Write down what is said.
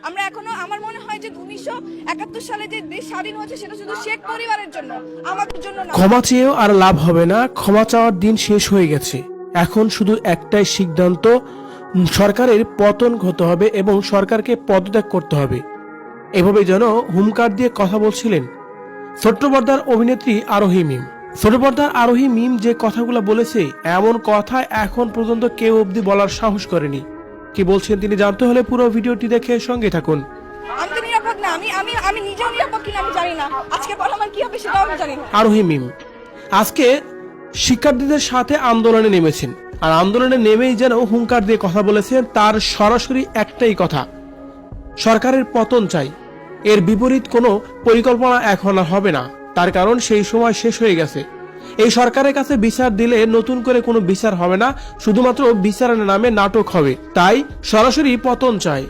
আমরা এখনো আমার মনে হয় যে 1971 সালে যে দেশ স্বাধীন হয়েছে সেটা শুধু শেখ পরিবারের জন্য, আমাদের জন্য না। ক্ষমা চেয়েও আর লাভ হবে না, ক্ষমা চাওয়ার দিন শেষ হয়ে গেছে। এখন শুধু একটাই সিদ্ধান্ত, সরকারের পতন হতে হবে এবং সরকারকে পদত্যাগ করতে হবে। এভাবে যেন হুমকার দিয়ে কথা বলছিলেন ছোট্ট পর্দার অভিনেত্রী আরোহী মিম। ছোট পর্দার আরোহী মিম যে কথাগুলো বলেছে, এমন কথা এখন পর্যন্ত কেউ অবধি বলার সাহস করেনি। কি বলছেন তিনি জানতে হলে পুরো ভিডিওটি দেখে সঙ্গে থাকুন। আমি তো নিরাপদ না, আমি নিজেও নিরাপদ কিনা আমি জানি না। আজকে পর আমার কি হবে সেটাও আমি জানি না। আরোহী মিম আজকে শিক্ষার্থীদের সাথে আন্দোলনে নেমেছেন, আর আন্দোলনে নেমেই যেন হুঙ্কার দিয়ে কথা বলেছেন। তার সরাসরি একটাই কথা, সরকারের পতন চাই। এর বিপরীত কোনো পরিকল্পনা এখন আর হবে না, তার কারণ সেই সময় শেষ হয়ে গেছে। এই সরকারের কাছে বিচার দিলে নতুন করে কোনো বিচার হবে না, শুধুমাত্র বিচারের নামে নাটক হবে। তাই সরাসরি পতন চাই।